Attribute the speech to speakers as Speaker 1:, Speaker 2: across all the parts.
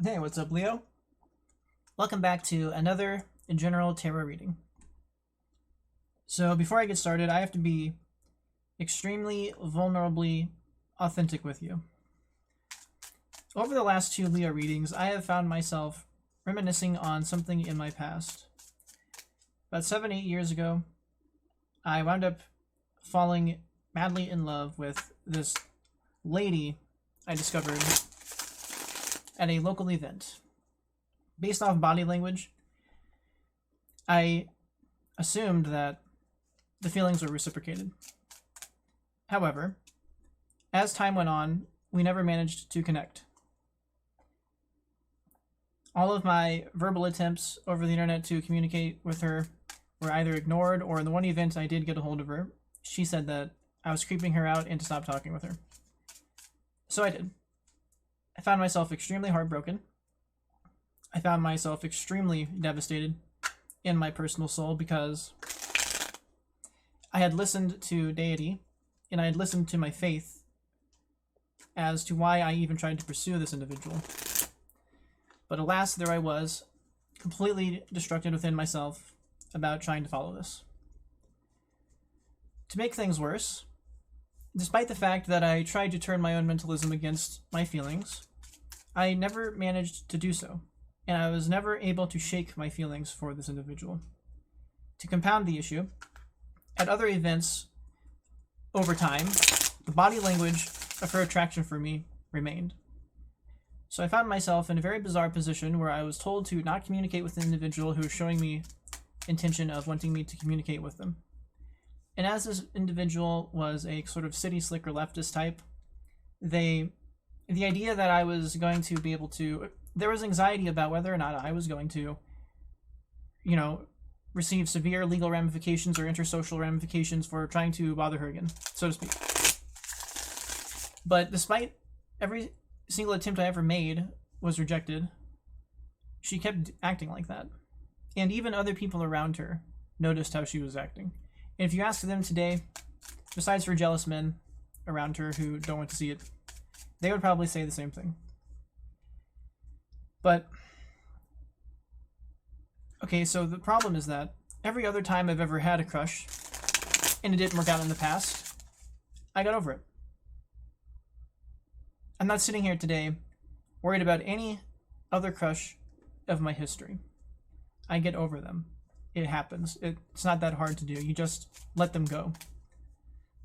Speaker 1: Hey, what's up, Leo? Welcome back to another general tarot reading. So, before I get started, I have to be extremely vulnerably authentic with you. Over the last two Leo readings, I have found myself reminiscing on something in my past. About 7-8 years ago, I wound up falling madly in love with this lady I discovered at a local event. Based off body language, I assumed that the feelings were reciprocated. However, as time went on, we never managed to connect. All of my verbal attempts over the internet to communicate with her were either ignored, or in the one event I did get a hold of her, she said that I was creeping her out and to stop talking with her. So I did. I found myself extremely heartbroken. I found myself extremely devastated in my personal soul because I had listened to deity and I had listened to my faith as to why I even tried to pursue this individual. But alas, there I was, completely destructed within myself about trying to follow this. To make things worse, despite the fact that I tried to turn my own mentalism against my feelings, I never managed to do so, and I was never able to shake my feelings for this individual. To compound the issue, at other events over time, the body language of her attraction for me remained. So I found myself in a very bizarre position where I was told to not communicate with an individual who was showing me intention of wanting me to communicate with them. And as this individual was a sort of city slicker leftist type, the idea that I was going to be able to, there was anxiety about whether or not I was going to, receive severe legal ramifications or intersocial ramifications for trying to bother her again, so to speak. But despite every single attempt I ever made was rejected, she kept acting like that. And even other people around her noticed how she was acting. And if you ask them today, besides for jealous men around her who don't want to see it, they would probably say the same thing. But, okay, so the problem is that every other time I've ever had a crush, and it didn't work out in the past, I got over it. I'm not sitting here today worried about any other crush of my history. I get over them. It happens. It's not that hard to do. You just let them go.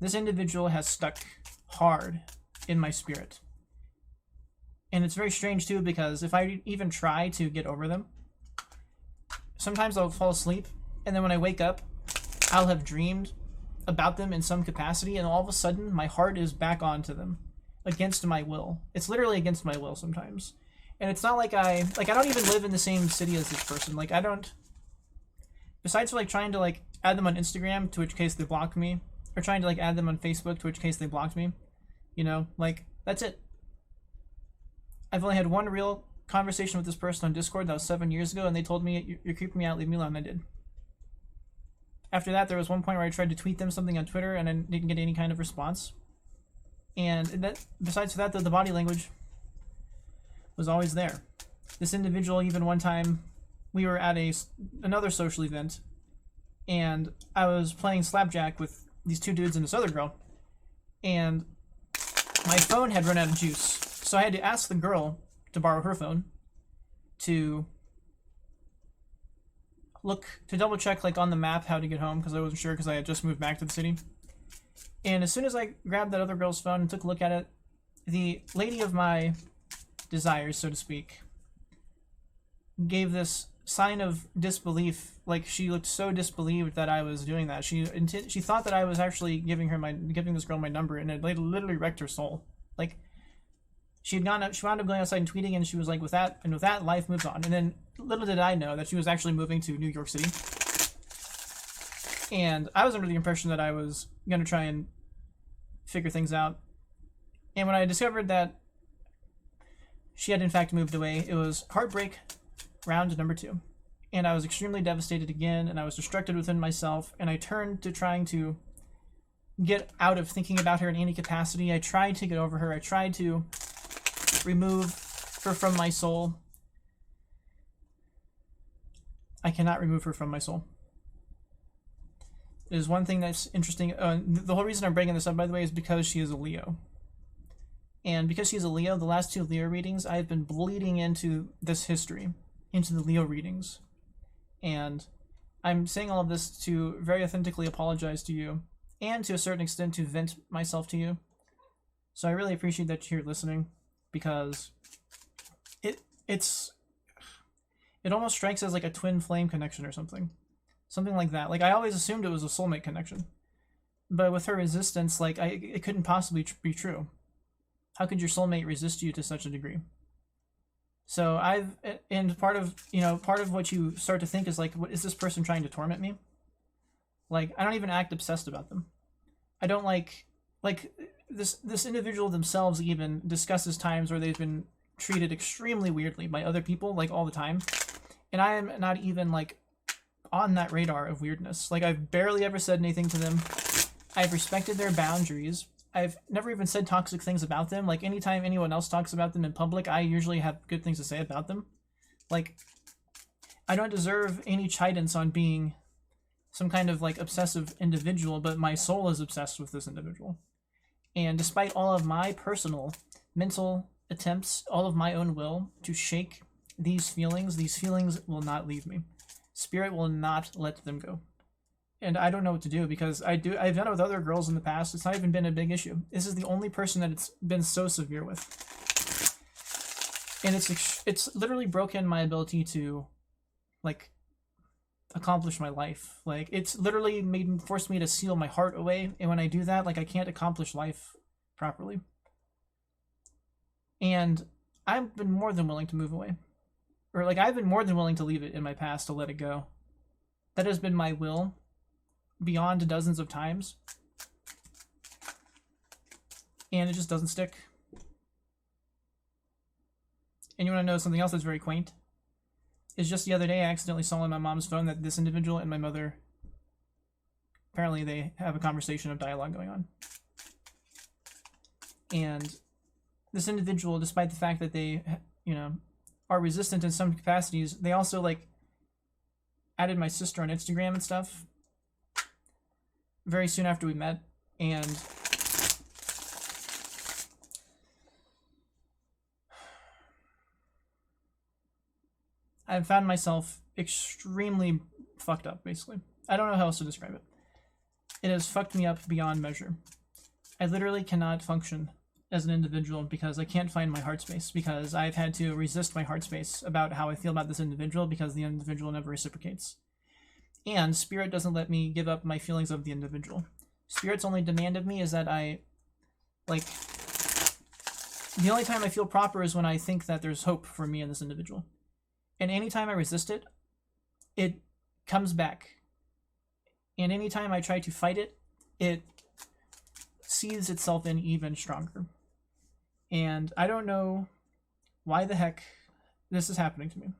Speaker 1: This individual has stuck hard in my spirit. And it's very strange too, because if I even try to get over them, sometimes I'll fall asleep, and then when I wake up, I'll have dreamed about them in some capacity, and all of a sudden my heart is back onto them against my will. It's literally against my will sometimes. And it's not like I don't even live in the same city as this person. Like, I don't, besides for trying to add them on Instagram, to which case they blocked me, or trying to add them on Facebook, to which case they blocked me, that's it. I've only had one real conversation with this person on Discord. That was 7 years ago, and they told me, you're creeping me out, leave me alone. I did. After that, there was one point where I tried to tweet them something on Twitter, and I didn't get any kind of response. And that, besides that, the body language was always there. This individual, even one time, we were at another social event, and I was playing slapjack with these two dudes and this other girl, and my phone had run out of juice. So I had to ask the girl to borrow her phone to double check on the map how to get home, because I wasn't sure, because I had just moved back to the city. And as soon as I grabbed that other girl's phone and took a look at it, the lady of my desires, so to speak, gave this sign of disbelief. She looked so disbelieved that I was doing that. She thought that I was actually giving this girl my number, and it literally wrecked her soul. She wound up going outside and tweeting, and she was with that, life moves on. And then little did I know that she was actually moving to New York City. And I was under the impression that I was going to try and figure things out. And when I discovered that she had in fact moved away, it was heartbreak round number 2. And I was extremely devastated again, and I was destructed within myself, and I turned to trying to get out of thinking about her in any capacity. I tried to get over her. I tried to remove her from my soul, I cannot remove her from my soul. There's one thing that's interesting. The whole reason I'm bringing this up, by the way, is because she is a Leo. And because she's a Leo, the last 2 Leo readings, I've been bleeding into this history, into the Leo readings. And I'm saying all of this to very authentically apologize to you, and to a certain extent to vent myself to you. So I really appreciate that you're listening, because it almost strikes as like a twin flame connection or something. Something like that. Like, I always assumed it was a soulmate connection. But with her resistance, like, it couldn't possibly be true. How could your soulmate resist you to such a degree? So and part of what you start to think is like, what is this person trying to torment me? Like, I don't even act obsessed about them. I don't like this individual themselves even discusses times where they've been treated extremely weirdly by other people, like, all the time. And I am not even, like, on that radar of weirdness. Like, I've barely ever said anything to them. I've respected their boundaries. I've never even said toxic things about them. Like, anytime anyone else talks about them in public, I usually have good things to say about them. Like, I don't deserve any chidance on being some kind of, like, obsessive individual, but my soul is obsessed with this individual. And despite all of my personal mental attempts, all of my own will to shake these feelings will not leave me. Spirit will not let them go. And I don't know what to do, because I've done it with other girls in the past. It's not even been a big issue. This is the only person that it's been so severe with. And it's literally broken my ability to, like, accomplish my life. Like, it's literally forced me to seal my heart away, and when I do that, like, I can't accomplish life properly. And I've been more than willing to move away. Or, like, I've been more than willing to leave it in my past, to let it go. That has been my will beyond dozens of times. And it just doesn't stick. And you want to know something else that's very quaint? It's just the other day I accidentally saw on my mom's phone that this individual and my mother, apparently they have a conversation of dialogue going on. And this individual, despite the fact that they, are resistant in some capacities, they also, like, added my sister on Instagram and stuff very soon after we met. And I've found myself extremely fucked up, basically. I don't know how else to describe it. It has fucked me up beyond measure. I literally cannot function as an individual because I can't find my heart space, because I've had to resist my heart space about how I feel about this individual, because the individual never reciprocates. And Spirit doesn't let me give up my feelings of the individual. Spirit's only demand of me is that the only time I feel proper is when I think that there's hope for me and this individual. And anytime I resist it, it comes back. And anytime I try to fight it, it sees itself in even stronger. And I don't know why the heck this is happening to me.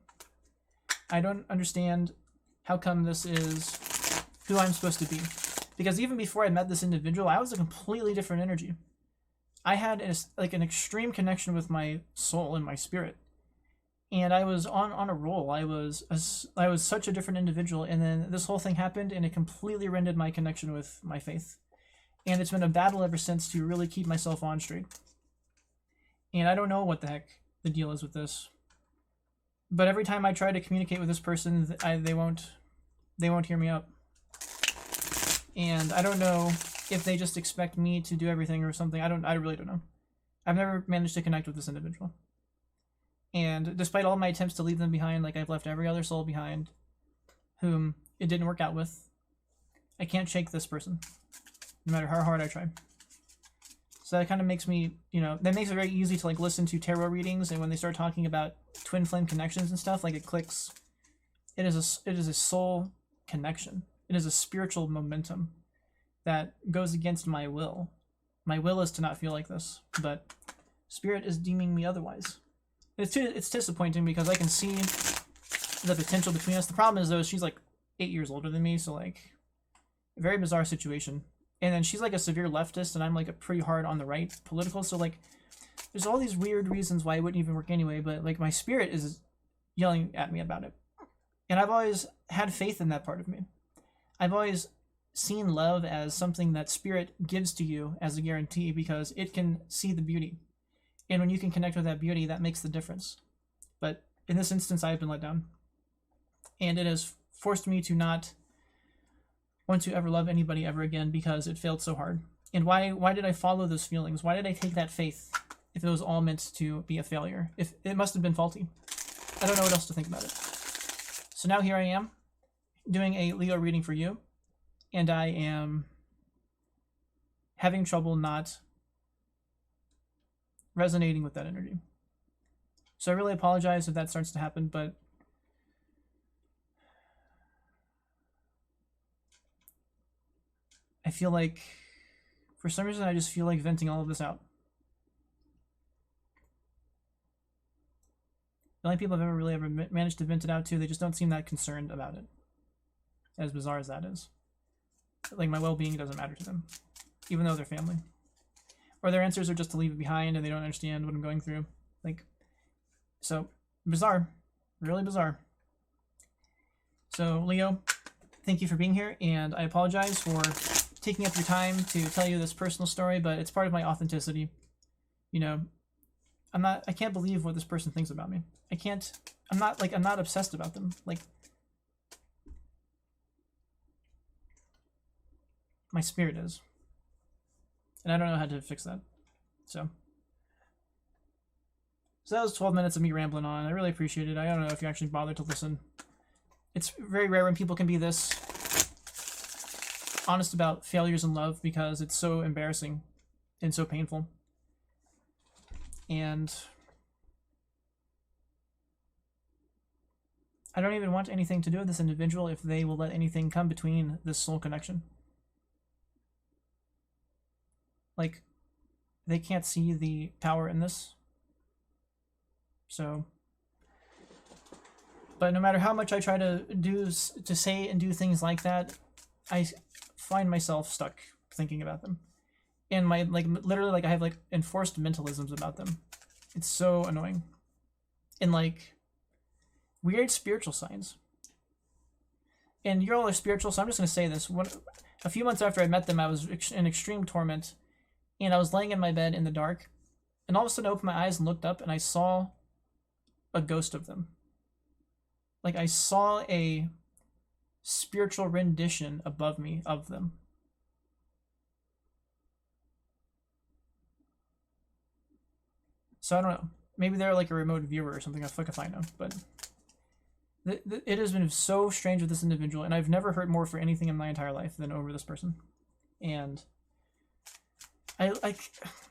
Speaker 1: I don't understand how come this is who I'm supposed to be. Because even before I met this individual, I was a completely different energy. I had an extreme connection with my soul and my spirit. And I was on a roll. I was such a different individual, and then this whole thing happened, and it completely rended my connection with my faith. And it's been a battle ever since to really keep myself on straight. And I don't know what the heck the deal is with this. But every time I try to communicate with this person, they won't hear me out. And I don't know if they just expect me to do everything or something. I really don't know. I've never managed to connect with this individual. And despite all my attempts to leave them behind, like I've left every other soul behind whom it didn't work out with, I can't shake this person, no matter how hard I try. So that kind of makes me, that makes it very easy to listen to tarot readings, and when they start talking about twin flame connections and stuff, it clicks. It is a soul connection. It is a spiritual momentum that goes against my will. My will is to not feel like this, but Spirit is deeming me otherwise. It's disappointing because I can see the potential between us. The problem is, though, she's 8 years older than me, so a very bizarre situation. And then she's a severe leftist, and I'm a pretty hard on the right political. So there's all these weird reasons why it wouldn't even work anyway. But my spirit is yelling at me about it, And I've always had faith in that part of me. I've always seen love as something that spirit gives to you as a guarantee because it can see the beauty. And when you can connect with that beauty, that makes the difference. But in this instance, I've been let down. And it has forced me to not want to ever love anybody ever again because it failed so hard. And why did I follow those feelings? Why did I take that faith if it was all meant to be a failure? If it must have been faulty. I don't know what else to think about it. So now here I am doing a Leo reading for you, and I am having trouble not resonating with that energy. So I really apologize if that starts to happen, but I feel like, for some reason, I just feel like venting all of this out. The only people I've ever managed to vent it out to, they just don't seem that concerned about it. As bizarre as that is. Like, my well-being doesn't matter to them, even though they're family. Or their answers are just to leave it behind and they don't understand what I'm going through. Like, so, bizarre. Really bizarre. So, Leo, thank you for being here, and I apologize for taking up your time to tell you this personal story, but it's part of my authenticity. You know, I can't believe what this person thinks about me. I'm not obsessed about them. Like, my spirit is. And I don't know how to fix that. So that was 12 minutes of me rambling on. I really appreciate it. I don't know if you actually bothered to listen. It's very rare when people can be this honest about failures in love because it's so embarrassing and so painful. And I don't even want anything to do with this individual if they will let anything come between this soul connection. Like, they can't see the power in this. So, but no matter how much I try to say and do things like that, I find myself stuck thinking about them. And literally, I have enforced mentalisms about them. It's so annoying. And weird spiritual signs. And you're all are spiritual, so I'm just going to say this. A few months after I met them, I was in extreme torment. And I was laying in my bed in the dark. And all of a sudden I opened my eyes and looked up and I saw a ghost of them. Like, I saw a spiritual rendition above me of them. So I don't know. Maybe they're like a remote viewer or something. Fuck if I know. But it has been so strange with this individual, and I've never hurt more for anything in my entire life than over this person. And I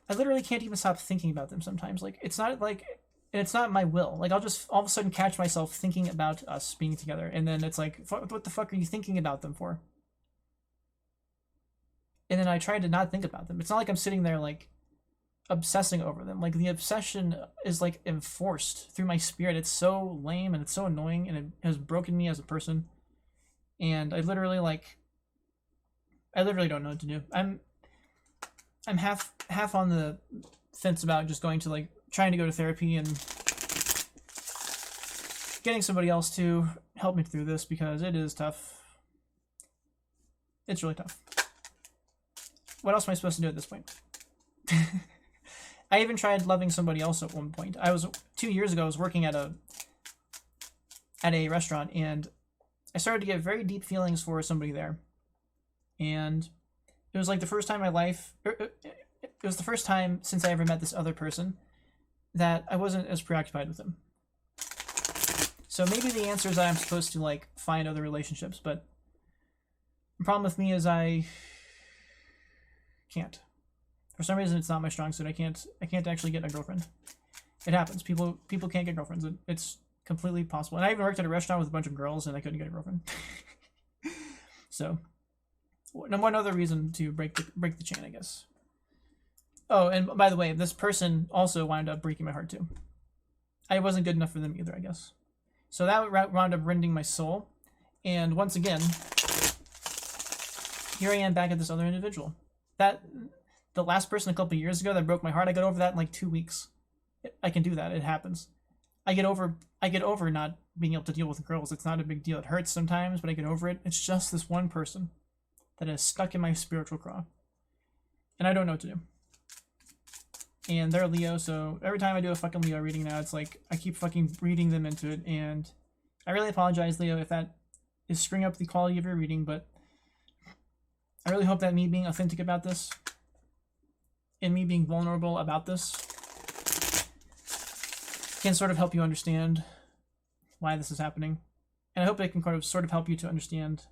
Speaker 1: literally can't even stop thinking about them sometimes. Like, it's not my will. Like, I'll just all of a sudden catch myself thinking about us being together, and then it's like, what the fuck are you thinking about them for? And then I try to not think about them. It's not like I'm sitting there obsessing over them. Like, the obsession is enforced through my spirit. It's so lame and it's so annoying, and it has broken me as a person. And I literally don't know what to do. I'm half on the fence about just going to trying to go to therapy and getting somebody else to help me through this, because it is tough. It's really tough. What else am I supposed to do at this point? I even tried loving somebody else at one point. 2 years ago, I was working at a restaurant, and I started to get very deep feelings for somebody there. And it was the first time in my life, it was the first time since I ever met this other person that I wasn't as preoccupied with them. So maybe the answer is that I'm supposed to find other relationships, but the problem with me is I can't. For some reason, it's not my strong suit. I can't actually get a girlfriend. It happens. People can't get girlfriends. It's completely possible. And I even worked at a restaurant with a bunch of girls, and I couldn't get a girlfriend. So, one other reason to break the chain, I guess. Oh, and by the way, this person also wound up breaking my heart too. I wasn't good enough for them either, I guess. So that wound up rending my soul. And once again, here I am back at this other individual. The last person a couple years ago that broke my heart, I got over that in 2 weeks. I can do that. It happens. I get over not being able to deal with girls. It's not a big deal. It hurts sometimes, but I get over it. It's just this one person that is stuck in my spiritual craw. And I don't know what to do. And they're Leo, so every time I do a fucking Leo reading now, it's like I keep fucking reading them into it. And I really apologize, Leo, if that is screwing up the quality of your reading, but I really hope that me being authentic about this and me being vulnerable about this can sort of help you understand why this is happening. And I hope it can sort of help you to understand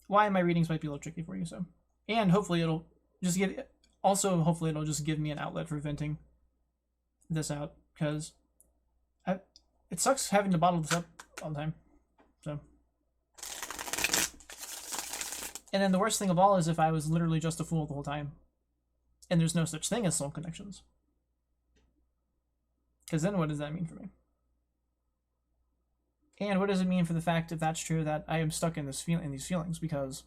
Speaker 1: why my readings might be a little tricky for you. So, and hopefully it'll just hopefully it'll just give me an outlet for venting this out, because it sucks having to bottle this up all the time. So, and then the worst thing of all is if I was literally just a fool the whole time, and there's no such thing as soul connections. Because then what does that mean for me? And what does it mean for the fact, if that's true, that I am stuck in these feelings? Because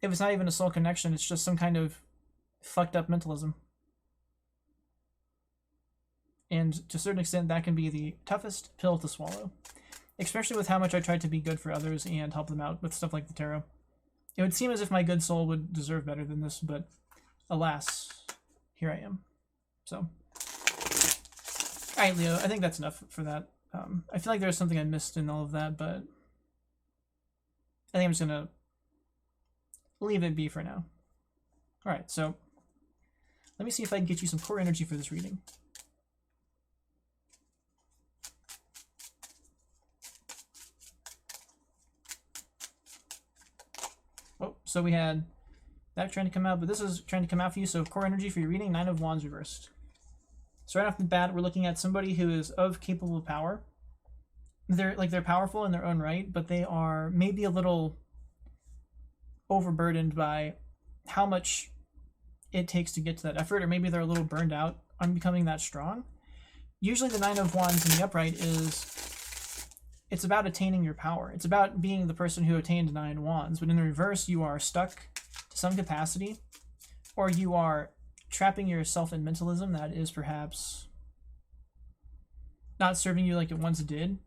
Speaker 1: if it's not even a soul connection, it's just some kind of fucked up mentalism. And to a certain extent, that can be the toughest pill to swallow. Especially with how much I tried to be good for others and help them out with stuff like the tarot. It would seem as if my good soul would deserve better than this, but alas, here I am. So, alright, Leo, I think that's enough for that. I feel like there's something I missed in all of that, but I think I'm just gonna leave it be for now. Alright, so let me see if I can get you some core energy for this reading. Oh, so we had that trying to come out, but this is trying to come out for you. So core energy for your reading, 9 of Wands reversed. So right off the bat, we're looking at somebody who is of capable power. They're powerful in their own right, but they are maybe a little overburdened by how much it takes to get to that effort, or maybe they're a little burned out on becoming that strong. Usually the 9 of Wands in the upright it's about attaining your power. It's about being the person who attained 9 Wands, but in the reverse, you are stuck to some capacity, or you are trapping yourself in mentalism that is perhaps not serving you like it once did.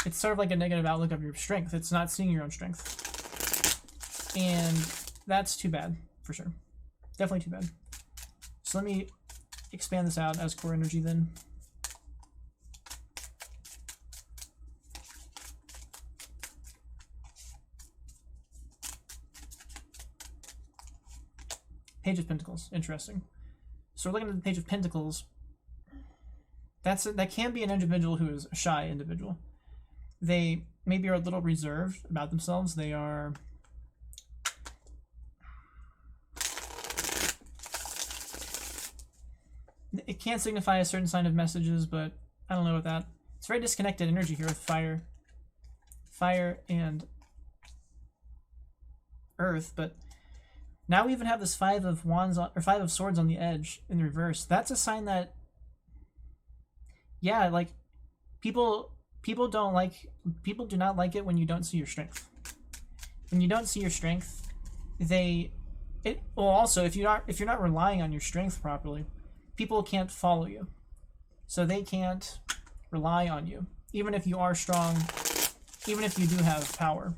Speaker 1: It's sort of like a negative outlook of your strength. It's not seeing your own strength. And that's too bad, for sure. Definitely too bad. So let me expand this out as core energy then. Page of Pentacles. Interesting. So we're looking at the Page of Pentacles. That can be an individual who is a shy individual. They maybe are a little reserved about themselves. They are... It can signify a certain sign of messages, but I don't know about that. It's very disconnected energy here with fire. Fire and earth, but now we even have this 5 of Wands or 5 of Swords on the edge in reverse. That's a sign that, yeah, like people do not like it when you don't see your strength. When you don't see your strength, also if you're not relying on your strength properly, people can't follow you. So they can't rely on you. Even if you are strong, even if you do have power,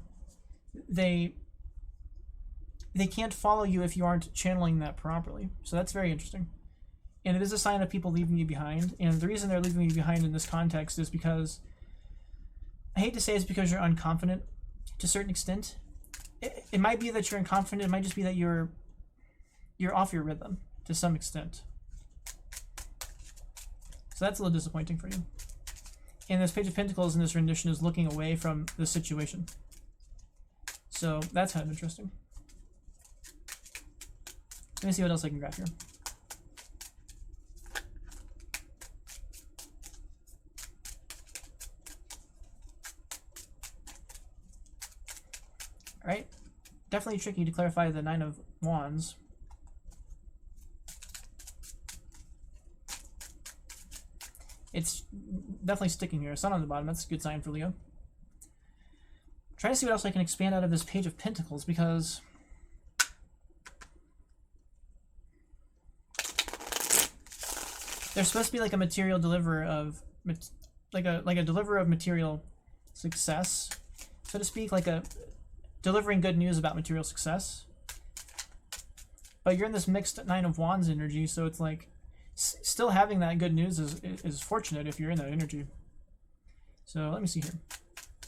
Speaker 1: they can't follow you if you aren't channeling that properly. So that's very interesting. And it is a sign of people leaving you behind. And the reason they're leaving you behind in this context is because, I hate to say it's because you're unconfident to a certain extent. It might be that you're unconfident. It might just be that you're off your rhythm to some extent. So that's a little disappointing for you. And this Page of Pentacles in this rendition is looking away from the situation. So that's kind of interesting. Let me see what else I can grab here. Alright. Definitely tricky to clarify the 9 of Wands. It's definitely sticking here. Sun on the bottom. That's a good sign for Leo. Trying to see what else I can expand out of this Page of Pentacles, because They're supposed to be like a material deliverer of, like a deliverer of material success, so to speak, like a delivering good news about material success. But you're in this mixed Nine of Wands energy, so it's like still having that good news is fortunate if you're in that energy. So let me see here.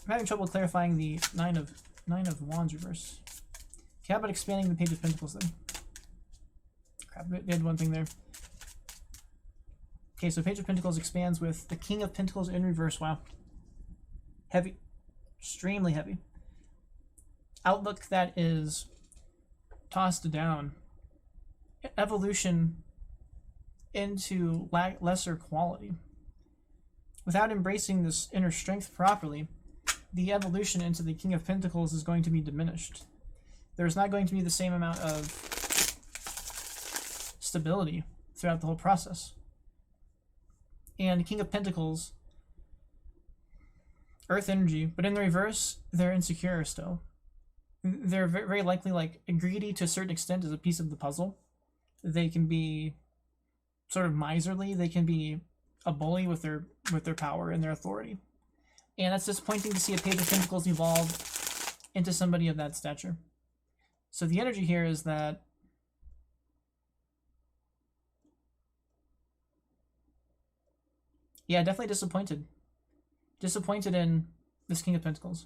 Speaker 1: I'm having trouble clarifying the Nine of Wands reverse. Okay, how about expanding the Page of Pentacles then? Crap, they had one thing there. Okay, so Page of Pentacles expands with the King of Pentacles in reverse. Wow. Heavy. Extremely heavy. Outlook that is tossed down. Evolution into lesser quality. Without embracing this inner strength properly, the evolution into the King of Pentacles is going to be diminished. There's not going to be the same amount of stability throughout the whole process. And King of Pentacles, Earth energy, but in the reverse, they're insecure still. They're very likely like greedy to a certain extent as a piece of the puzzle. They can be sort of miserly. They can be a bully with their power and their authority. And that's disappointing to see a Page of Pentacles evolve into somebody of that stature. So the energy here is that yeah, definitely disappointed. Disappointed in this King of Pentacles.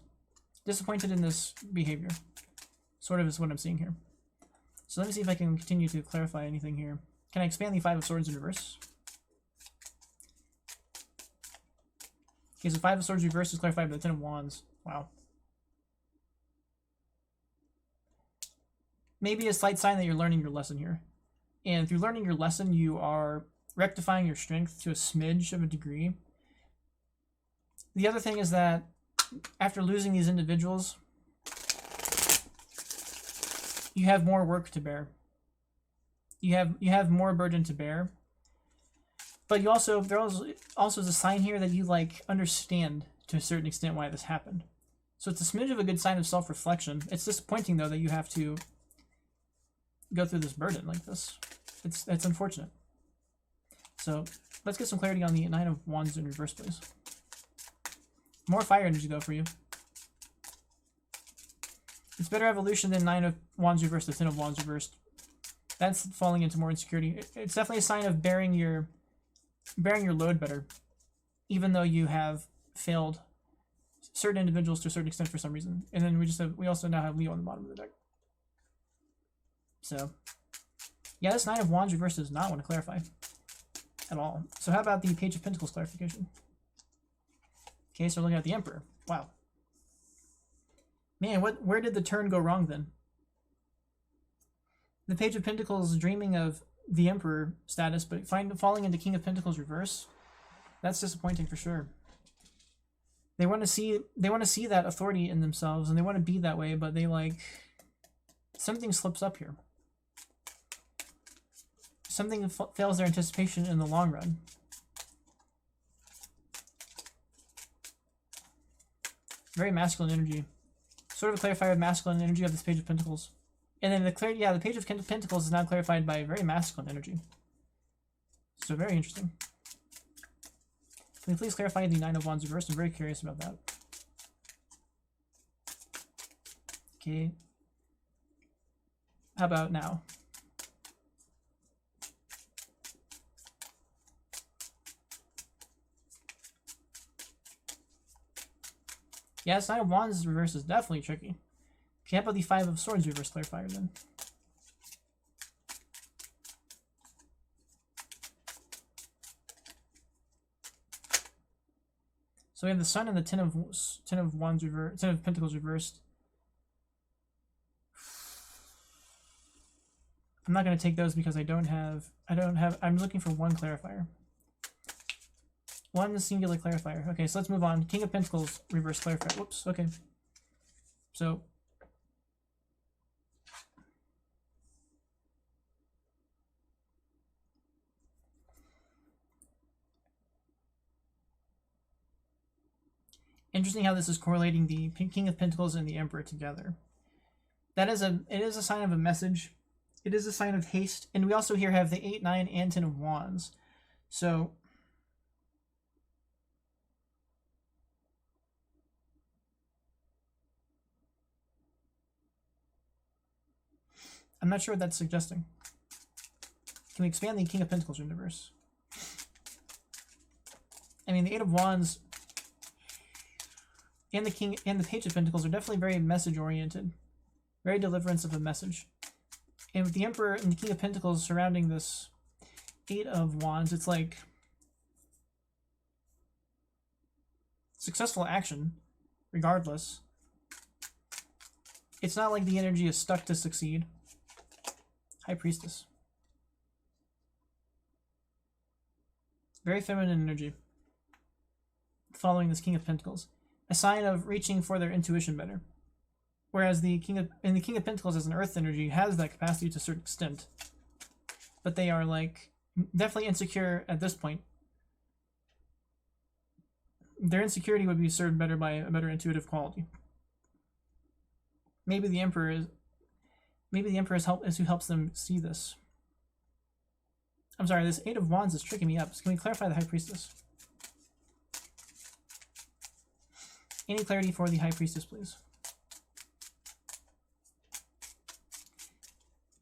Speaker 1: Disappointed in this behavior. Sort of is what I'm seeing here. So let me see if I can continue to clarify anything here. Can I expand the Five of Swords in reverse? Okay, so Five of Swords reverse is clarified by the Ten of Wands. Wow. Maybe a slight sign that you're learning your lesson here. And through learning your lesson, you are rectifying your strength to a smidge of a degree. The other thing is that after losing these individuals, you have more work to bear. You have more burden to bear. But you also, there also is a sign here that you like understand to a certain extent why this happened. So it's a smidge of a good sign of self-reflection. It's disappointing though that you have to go through this burden like this. It's unfortunate. So let's get some clarity on the Nine of Wands in reverse, please. More fire energy though for you. It's better evolution than Nine of Wands reversed, the Ten of Wands reversed. That's falling into more insecurity. It's definitely a sign of bearing your load better, even though you have failed certain individuals to a certain extent for some reason. And then we also now have Leo on the bottom of the deck. So yeah, this Nine of Wands reversed does not want to clarify at all. So how about the Page of Pentacles clarification? Okay, so we're looking at the Emperor. Wow. Man, where did the turn go wrong then? The Page of Pentacles dreaming of the Emperor status, but falling into King of Pentacles reverse. That's disappointing for sure. They want to see that authority in themselves, and they want to be that way, but they like something slips up here. Something fails their anticipation in the long run. Very masculine energy. Sort of a clarifier of masculine energy of this Page of Pentacles. And then the Page of Pentacles is now clarified by very masculine energy. So very interesting. Can you please clarify the Nine of Wands reversed? I'm very curious about that. Okay. How about now? Yeah, this Nine of Wands reverse is definitely tricky. Okay, how about the Five of Swords reverse clarifier then? So we have the Sun and the Ten of Wands reversed, Ten of Pentacles reversed. I'm not going to take those because I'm looking for one clarifier. One singular clarifier. Okay, so let's move on. King of Pentacles reverse clarifier. Whoops, okay. So interesting how this is correlating the King of Pentacles and the Emperor together. It is a sign of a message. It is a sign of haste. And we also here have the 8, 9, and 10 of Wands. So I'm not sure what that's suggesting. Can we expand the King of Pentacles universe? I mean, the Eight of Wands and the King and the Page of Pentacles are definitely very message oriented, very deliverance of a message. And with the Emperor and the King of Pentacles surrounding this Eight of Wands, it's like successful action, regardless. It's not like the energy is stuck to succeed. High Priestess. Very feminine energy. Following this King of Pentacles. A sign of reaching for their intuition better. Whereas the King of Pentacles as an earth energy has that capacity to a certain extent. But they are like definitely insecure at this point. Their insecurity would be served better by a better intuitive quality. Maybe the Emperor is who helps them see this. I'm sorry, this Eight of Wands is tricking me up. So can we clarify the High Priestess? Any clarity for the High Priestess, please?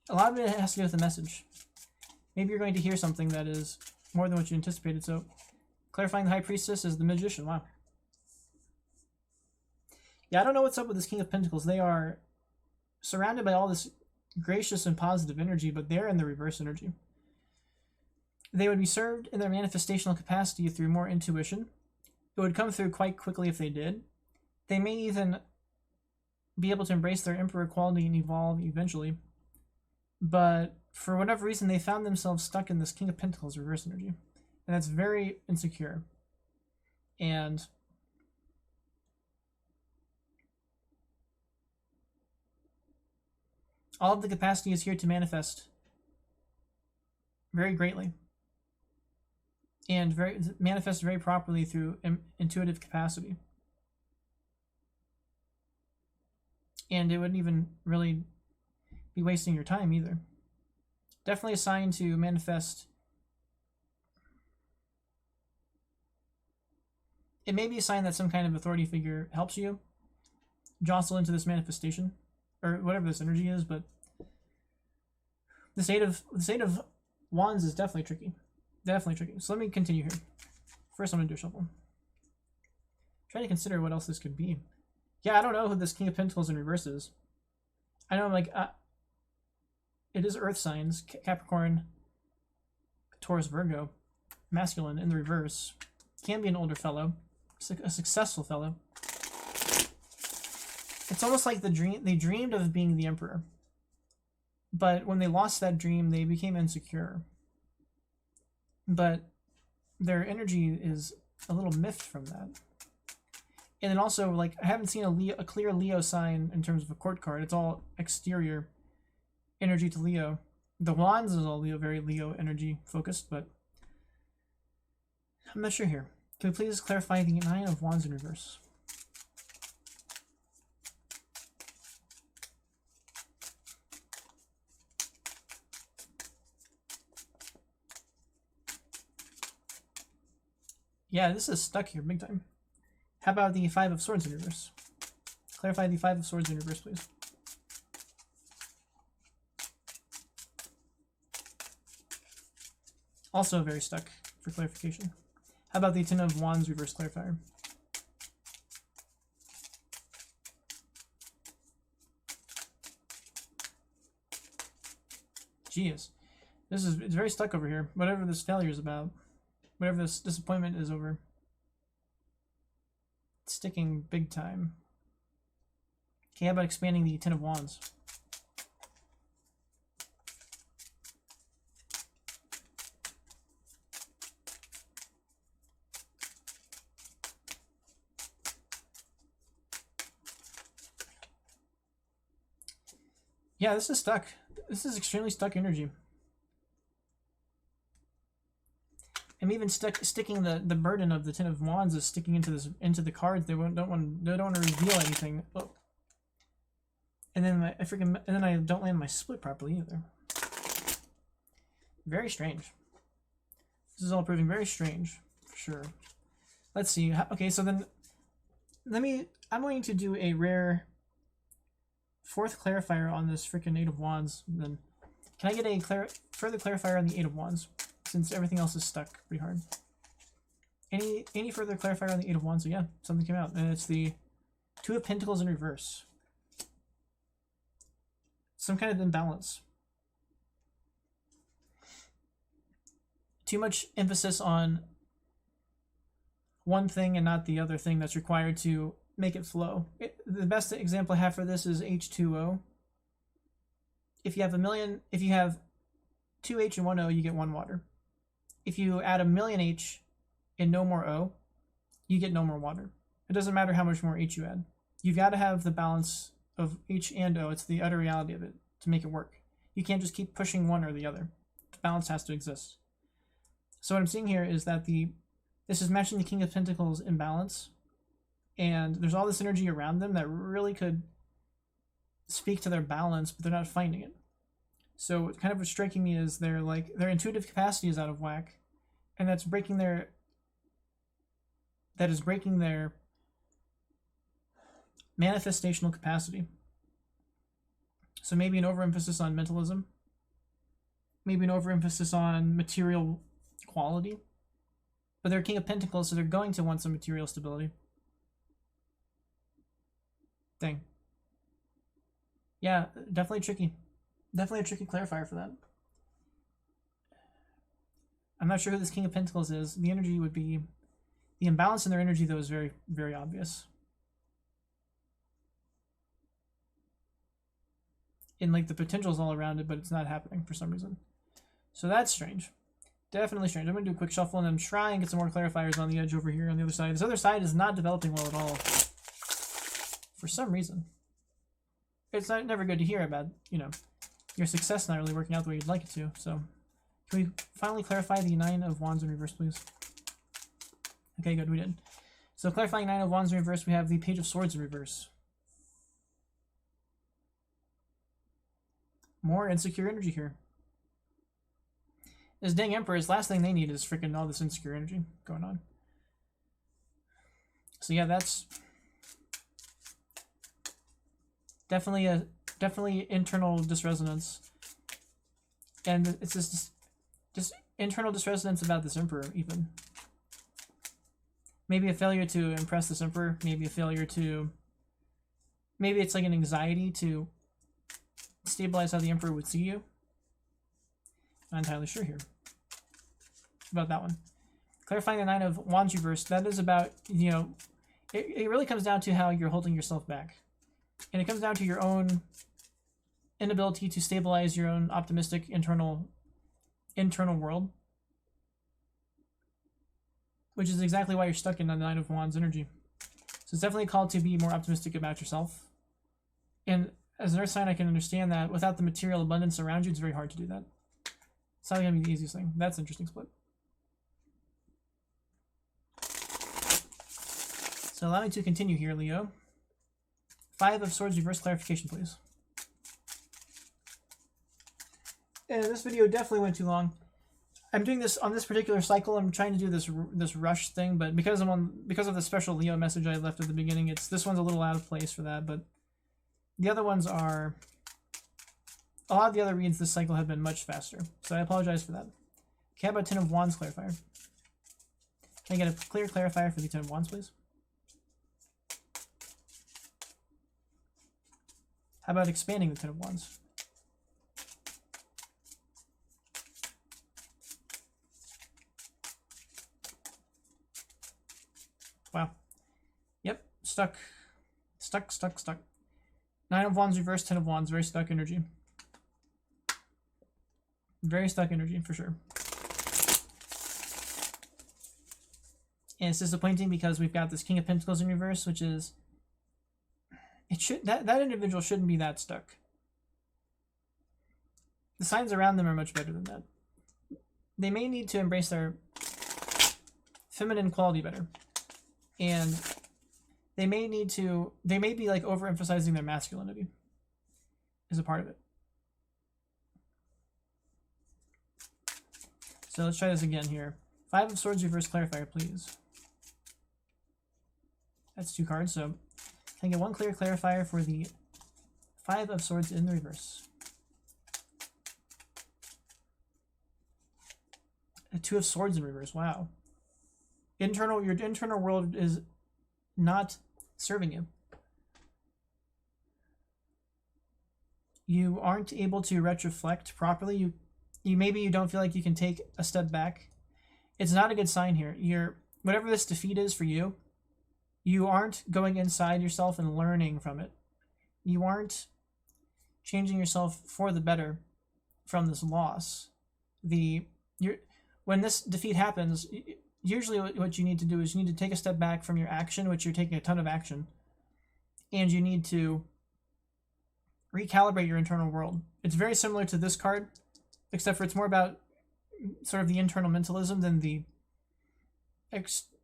Speaker 1: A lot of it has to do with the message. Maybe you're going to hear something that is more than what you anticipated. So, clarifying the High Priestess is the Magician. Wow. Yeah, I don't know what's up with this King of Pentacles. They are surrounded by all this gracious and positive energy, but they're in the reverse energy. They would be served in their manifestational capacity through more intuition. It would come through quite quickly if they did. They may even be able to embrace their Emperor quality and evolve eventually. But for whatever reason, they found themselves stuck in this King of Pentacles reverse energy. And that's very insecure. And all of the capacity is here to manifest very greatly. And manifest very properly through intuitive capacity. And it wouldn't even really be wasting your time either. Definitely a sign to manifest. It may be a sign that some kind of authority figure helps you jostle into this manifestation, or whatever this energy is, but this Eight of Wands is definitely tricky. Definitely tricky. So let me continue here. First I'm going to do a shuffle. Try to consider what else this could be. Yeah, I don't know who this King of Pentacles in reverse is. I know I'm like, it is Earth signs, Capricorn, Taurus, Virgo, masculine in the reverse. Can be an older fellow, a successful fellow. It's almost like they dreamed of being the Emperor. But when they lost that dream, they became insecure. But their energy is a little miffed from that. And then also, like, I haven't seen a clear Leo sign in terms of a court card. It's all exterior energy to Leo. The Wands is all Leo, very Leo energy focused, but I'm not sure here. Can we please clarify the Nine of Wands in reverse? Yeah, this is stuck here big time. How about the Five of Swords in reverse? Clarify the Five of Swords in reverse, please. Also very stuck for clarification. How about the Ten of Wands reverse clarifier? Jeez. It's very stuck over here. Whatever this failure is about. Whatever this disappointment is over. It's sticking big time. Okay, how about expanding the Ten of Wands? Yeah, this is stuck. This is extremely stuck energy. I'm even sticking the burden of the Ten of Wands is sticking into the cards. They don't want to reveal anything. Oh. And then I don't land my split properly either. Very strange. This is all proving very strange, for sure. Let's see. Okay, so then I'm going to do a rare 4th clarifier on this freaking 8 of Wands. Then can I get a further clarifier on the 8 of Wands, since everything else is stuck pretty hard? Any further clarifier on the 8 of Wands? So yeah, something came out, and it's the 2 of Pentacles in reverse. Some kind of imbalance. Too much emphasis on one thing and not the other thing that's required to make it flow. The best example I have for this is H2O. If you have 2 H and 1 O, you get 1 water. If you add 1,000,000 H and no more O, you get no more water. It doesn't matter how much more H you add. You've got to have the balance of H and O. It's the utter reality of it to make it work. You can't just keep pushing one or the other. The balance has to exist. So what I'm seeing here is that this is matching the King of Pentacles imbalance, and there's all this energy around them that really could speak to their balance, but they're not finding it. So kind of what's striking me is their intuitive capacity is out of whack, and that is breaking their manifestational capacity. So maybe an overemphasis on mentalism, maybe an overemphasis on material quality, but they're King of Pentacles, so they're going to want some material stability. Dang. Yeah, definitely tricky. Definitely a tricky clarifier for that. I'm not sure who this King of Pentacles is. The energy would be... The imbalance in their energy, though, is very, very obvious. And, like, the potential's all around it, but it's not happening for some reason. So that's strange. Definitely strange. I'm going to do a quick shuffle and then try and get some more clarifiers on the edge over here on the other side. This other side is not developing well at all. For some reason. It's never good to hear about, your success not really working out the way you'd like it to. So, can we finally clarify the 9 of Wands in reverse, please? Okay, good, we did. So, clarifying 9 of Wands in reverse, we have the Page of Swords in reverse. More insecure energy here. This dang Empress, last thing they need is freaking all this insecure energy going on. So yeah, that's definitely internal disresonance. And it's just internal disresonance about this Emperor, even. Maybe a failure to impress this Emperor, maybe a failure to... Maybe it's like an anxiety to stabilize how the Emperor would see you. Not entirely sure here about that one. Clarifying the 9 of Wands reverse, that is about, it really comes down to how you're holding yourself back. And it comes down to your own inability to stabilize your own optimistic internal world. Which is exactly why you're stuck in the 9 of Wands energy. So it's definitely called to be more optimistic about yourself. And as an earth sign, I can understand that without the material abundance around you, it's very hard to do that. It's not going to be the easiest thing. That's an interesting split. So allow me to continue here, Leo. 5 of Swords reverse clarification, please. And this video definitely went too long. I'm doing this on this particular cycle. I'm trying to do this rush thing, but because of the special Leo message I left at the beginning, this one's a little out of place for that. But the other ones are... A lot of the other reads this cycle have been much faster, so I apologize for that. Okay, how about 10 of Wands clarifier? Can I get a clear clarifier for the 10 of Wands, please? How about expanding the 10 of Wands? Wow. Yep, stuck. Stuck. 9 of Wands reverse, 10 of Wands, very stuck energy. Very stuck energy, for sure. And it's disappointing because we've got this King of Pentacles in reverse, which is... that individual shouldn't be that stuck. The signs around them are much better than that. They may need to embrace their feminine quality better. And they may be like overemphasizing their masculinity is a part of it. So let's try this again here. Five of Swords reverse clarifier, please. That's 2 cards, so can I get 1 clear clarifier for the Five of Swords in the reverse? A 2 of Swords in reverse, wow. Your internal world is not serving you. You aren't able to retroflect properly. Maybe you don't feel like you can take a step back. It's not a good sign here. Whatever this defeat is for you, you aren't going inside yourself and learning from it. You aren't changing yourself for the better from this loss. When this defeat happens, usually what you need to do is you need to take a step back from your action, which you're taking a ton of action, and you need to recalibrate your internal world. It's very similar to this card, except for it's more about sort of the internal mentalism than the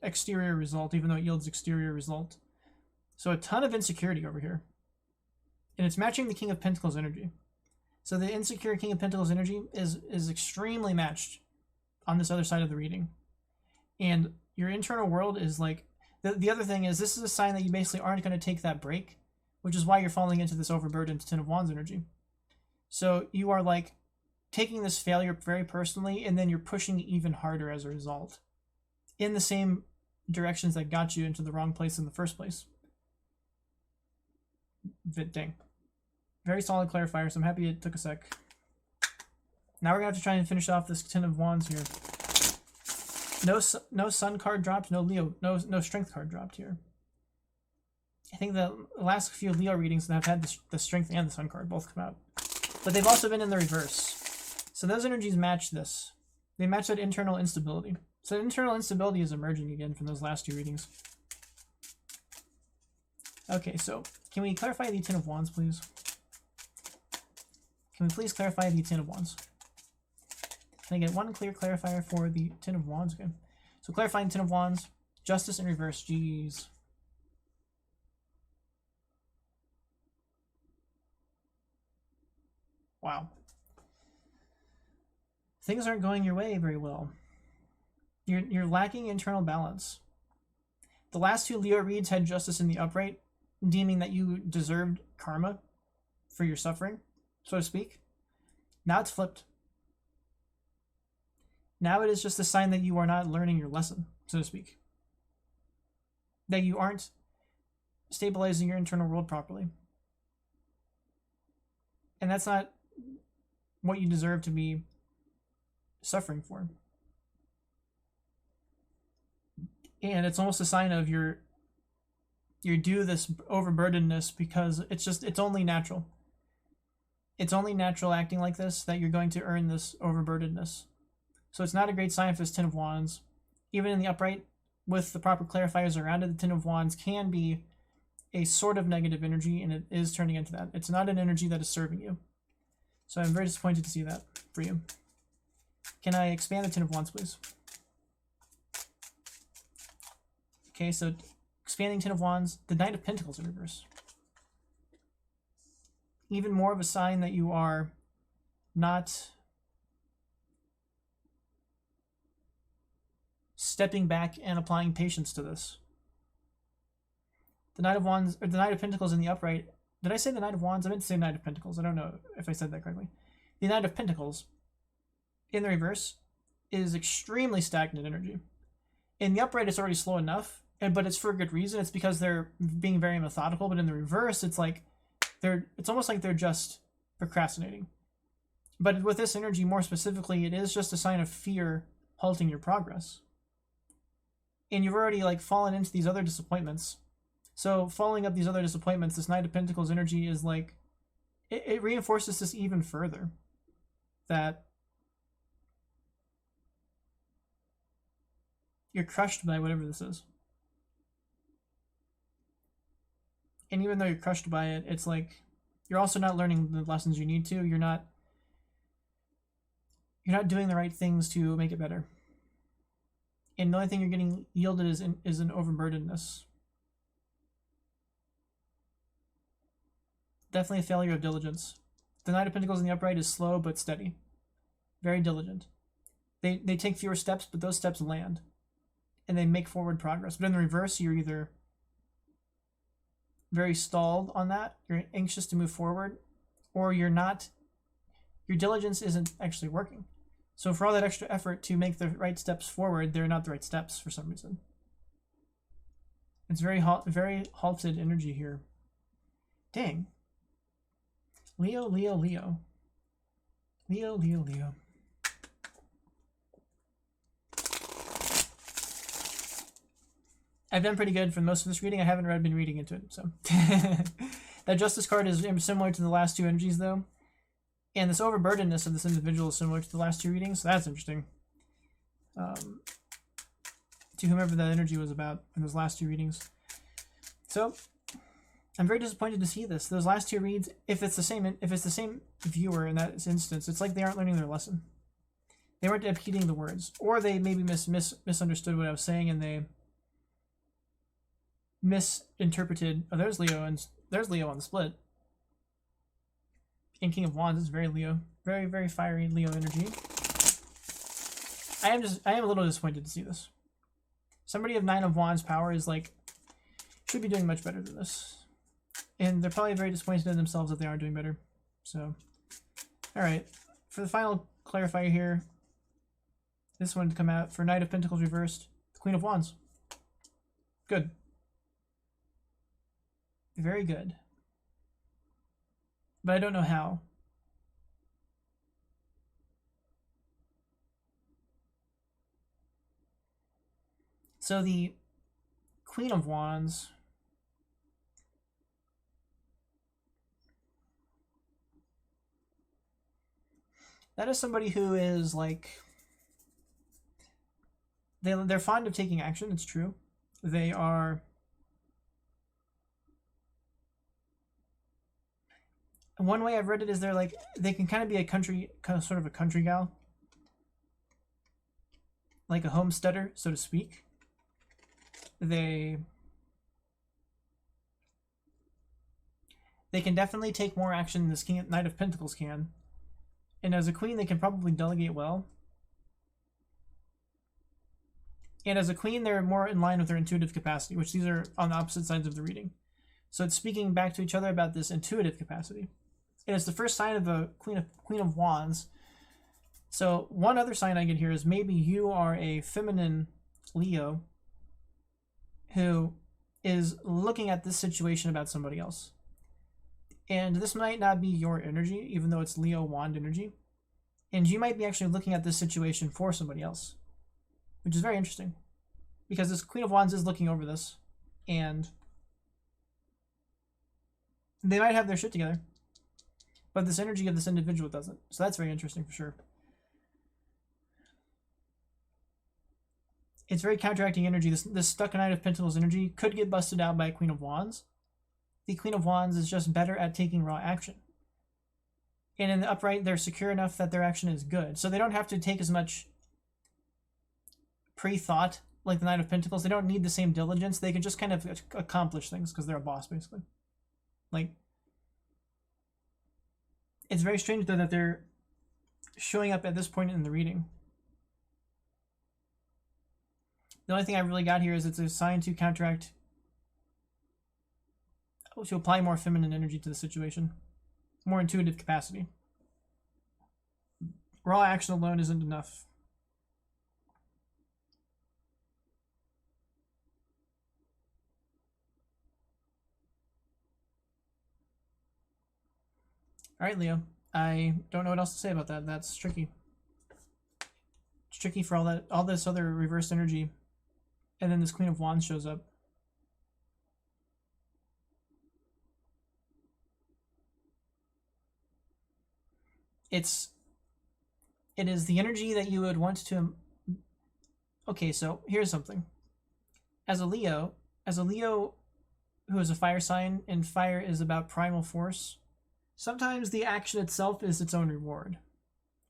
Speaker 1: exterior result, even though it yields exterior result. So a ton of insecurity over here. And it's matching the King of Pentacles energy. So the insecure King of Pentacles energy is extremely matched on this other side of the reading. And your internal world is like, the other thing is, this is a sign that you basically aren't going to take that break, which is why you're falling into this overburdened Ten of Wands energy. So you are like taking this failure very personally, and then you're pushing even harder as a result in the same directions that got you into the wrong place in the first place. Dang. Very solid clarifier, so I'm happy it took a sec. Now we're going to have to try and finish off this Ten of Wands here. No Sun card dropped, no Leo, no Strength card dropped here. I think the last few Leo readings have had the Strength and the Sun card both come out. But they've also been in the reverse. So those energies match this. They match that internal instability. So internal instability is emerging again from those last 2 readings. Okay, so can we clarify the Ten of Wands, please? Can we please clarify the Ten of Wands? Can I get 1 clear clarifier for the Ten of Wands again? So clarifying Ten of Wands, Justice in reverse, jeez. Wow. Things aren't going your way very well. You're lacking internal balance. The last 2 Leo reads had Justice in the upright, deeming that you deserved karma for your suffering, so to speak. Now it's flipped. Now it is just a sign that you are not learning your lesson, so to speak. That you aren't stabilizing your internal world properly. And that's not what you deserve to be suffering for. And it's almost a sign of you're due this overburdenedness, because it's only natural. It's only natural acting like this that you're going to earn this overburdenedness. So it's not a great sign for this Ten of Wands. Even in the upright, with the proper clarifiers around it, the Ten of Wands can be a sort of negative energy, and it is turning into that. It's not an energy that is serving you. So I'm very disappointed to see that for you. Can I expand the Ten of Wands, please? Okay, so expanding Ten of Wands, the Knight of Pentacles in reverse. Even more of a sign that you are not stepping back and applying patience to this. The Knight of Wands, or the Knight of Pentacles in the upright. Did I say the Knight of Wands? I meant to say Knight of Pentacles. I don't know if I said that correctly. The Knight of Pentacles in the reverse is extremely stagnant energy. In the upright, it's already slow enough, but it's for a good reason. It's because they're being very methodical. But in the reverse, it's like it's almost like they're just procrastinating. But with this energy, more specifically, it is just a sign of fear halting your progress. And you've already like fallen into these other disappointments. So following up these other disappointments, this Knight of Pentacles energy is like, it reinforces this even further. That you're crushed by whatever this is. And even though you're crushed by it, it's like, you're also not learning the lessons you need to. You're not doing the right things to make it better. And the only thing you're getting yielded is an overburdenedness. Definitely a failure of diligence. The Knight of Pentacles in the upright is slow but steady. Very diligent. They take fewer steps, but those steps land. And they make forward progress. But in the reverse, you're either very stalled on that, you're anxious to move forward, or you're not, your diligence isn't actually working. So for all that extra effort to make the right steps forward, they're not the right steps for some reason. It's very halted energy here. Dang. Leo, Leo, Leo. Leo, Leo, Leo. I've done pretty good for most of this reading. I haven't been reading into it, so. That Justice card is similar to the last two energies, though. And this overburdenedness of this individual is similar to the last two readings, so that's interesting. To whomever that energy was about in those last two readings. So, I'm very disappointed to see this. Those last two reads, if it's the same viewer in that instance, it's like they aren't learning their lesson. They weren't repeating the words, or they maybe misunderstood what I was saying, and they misinterpreted. Oh, there's Leo, and there's Leo on the split. And King of Wands is very Leo, very, very fiery Leo energy. I am a little disappointed to see this. Somebody of 9 of Wands power is like, should be doing much better than this. And they're probably very disappointed in themselves that they aren't doing better. So, alright. For the final clarifier here, this one to come out for Knight of Pentacles reversed, the Queen of Wands. Good. Very good. But I don't know how. So the Queen of Wands, that is somebody who is like, they're fond of taking action, it's true. They are, one way I've read it is they're like, they can kind of be a country, sort of a country gal. Like a homesteader, so to speak. They can definitely take more action than this Knight of Pentacles can. And as a queen, they can probably delegate well. And as a queen, they're more in line with their intuitive capacity, which these are on the opposite sides of the reading. So it's speaking back to each other about this intuitive capacity. And it's the first sign of a Queen of Wands. So one other sign I get here is maybe you are a feminine Leo who is looking at this situation about somebody else. And this might not be your energy, even though it's Leo Wand energy. And you might be actually looking at this situation for somebody else, which is very interesting. Because this Queen of Wands is looking over this, and they might have their shit together, but this energy of this individual doesn't. So that's very interesting for sure. It's very counteracting energy. This stuck Knight of Pentacles energy could get busted out by a Queen of Wands. The Queen of Wands is just better at taking raw action. And in the upright, they're secure enough that their action is good. So they don't have to take as much pre-thought like the Knight of Pentacles. They don't need the same diligence. They can just kind of accomplish things because they're a boss, basically. Like, it's very strange, though, that they're showing up at this point in the reading. The only thing I really got here is it's a sign to counteract, to apply more feminine energy to the situation. More intuitive capacity. Raw action alone isn't enough. Alright, Leo. I don't know what else to say about that. That's tricky. It's tricky for all this other reversed energy. And then this Queen of Wands shows up. It is the energy that you would want to... Okay, so here's something. As a Leo who is a fire sign, and fire is about primal force, sometimes the action itself is its own reward.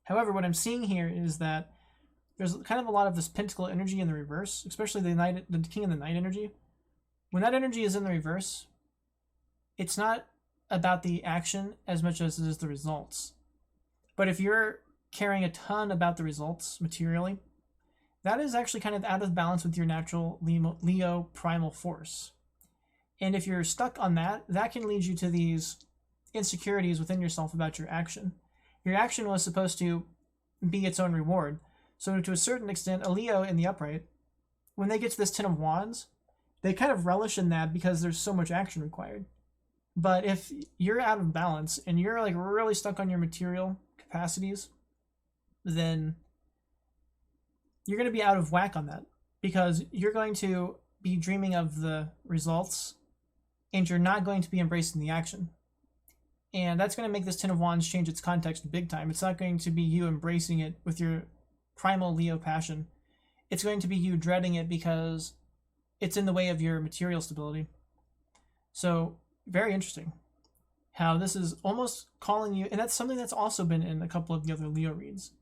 Speaker 1: However, what I'm seeing here is that there's kind of a lot of this pentacle energy in the reverse, especially the King of the Night energy. When that energy is in the reverse, it's not about the action as much as it is the results. But if you're caring a ton about the results materially, that is actually kind of out of balance with your natural Leo primal force. And if you're stuck on that, that can lead you to these insecurities within yourself about your action. Your action was supposed to be its own reward. So to a certain extent, a Leo in the upright, when they get to this Ten of Wands, they kind of relish in that because there's so much action required. But if you're out of balance and you're like really stuck on your material capacities, then you're going to be out of whack on that, because you're going to be dreaming of the results and you're not going to be embracing the action. And that's going to make this Ten of Wands change its context big time. It's not going to be you embracing it with your primal Leo passion. It's going to be you dreading it because it's in the way of your material stability. So, very interesting how this is almost calling you, and that's something that's also been in a couple of the other Leo reads.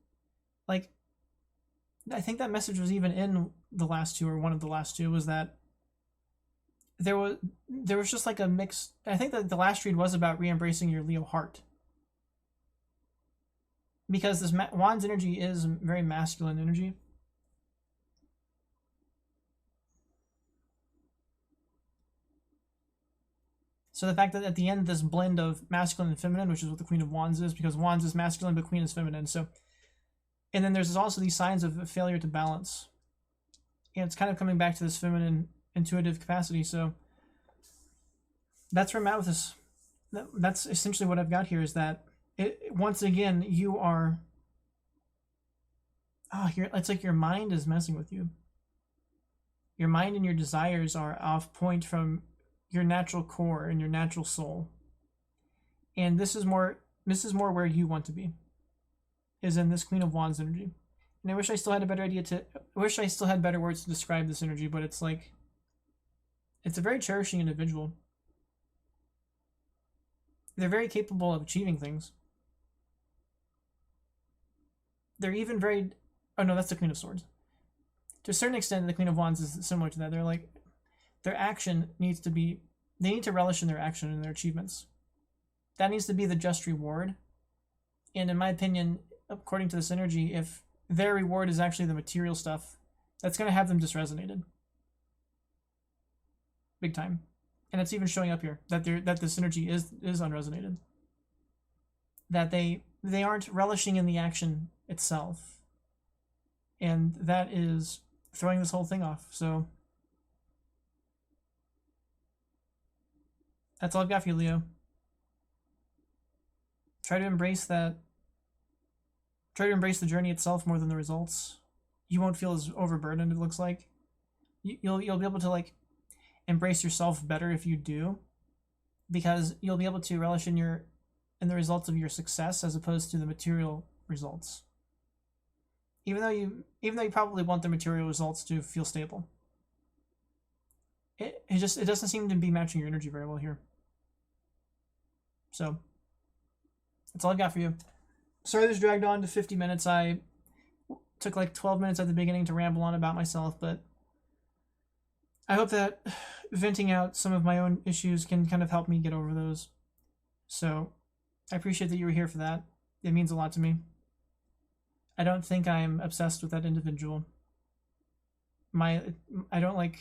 Speaker 1: Like, I think that message was even in the last two, or one of the last two, was that there was just like a mix. I think that the last read was about re-embracing your Leo heart, because this Wands energy is very masculine energy. So the fact that at the end, this blend of masculine and feminine, which is what the Queen of Wands is, because Wands is masculine but Queen is feminine. So, and then there's also these signs of failure to balance, and it's kind of coming back to this feminine intuitive capacity. So that's where I'm at with this. That's essentially what I've got here, is that once again, you are, it's like your mind is messing with you. Your mind and your desires are off point from your natural core and your natural soul. And this is more where you want to be, is in this Queen of Wands energy. And I wish I still had a better better words to describe this energy, but it's like, it's a very cherishing individual. They're very capable of achieving things. They're even very, oh no, that's the Queen of Swords. To a certain extent, the Queen of Wands is similar to that. They're like, their action needs to be, they need to relish in their action and their achievements. That needs to be the just reward. And in my opinion, according to this energy, if their reward is actually the material stuff, that's going to have them disresonated. Big time. And it's even showing up here that this energy is unresonated. That they aren't relishing in the action itself. And that is throwing this whole thing off. So that's all I've got for you, Leo. Try to embrace that. Try to embrace the journey itself more than the results. You won't feel as overburdened, it looks like. You'll be able to like embrace yourself better if you do, because you'll be able to relish in the results of your success as opposed to the material results. Even though you probably want the material results to feel stable. It doesn't seem to be matching your energy very well here. So that's all I've got for you. Sorry this dragged on to 50 minutes. I took like 12 minutes at the beginning to ramble on about myself, but I hope that venting out some of my own issues can kind of help me get over those. So I appreciate that you were here for that. It means a lot to me. I don't think I'm obsessed with that individual. I don't like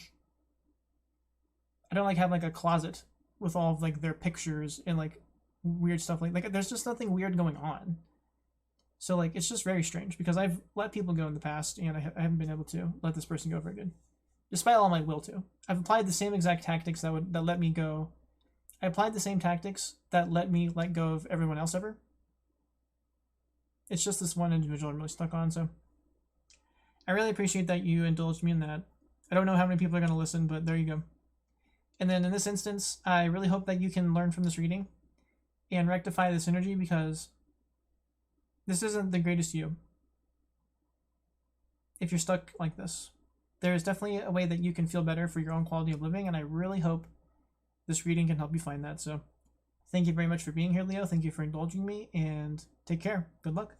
Speaker 1: having like a closet with all of like their pictures and like weird stuff like there's just nothing weird going on. So like it's just very strange, because I've let people go in the past and I haven't been able to let this person go very good, despite all my will to. I've applied the same exact tactics that let me go. I applied the same tactics that let me let go of everyone else ever. It's just this one individual I'm really stuck on. So I really appreciate that you indulged me in that. I don't know how many people are going to listen, but there you go. And then in this instance, I really hope that you can learn from this reading and rectify this energy, because this isn't the greatest you if you're stuck like this. There is definitely a way that you can feel better for your own quality of living, and I really hope this reading can help you find that. So thank you very much for being here, Leo. Thank you for indulging me, and take care. Good luck.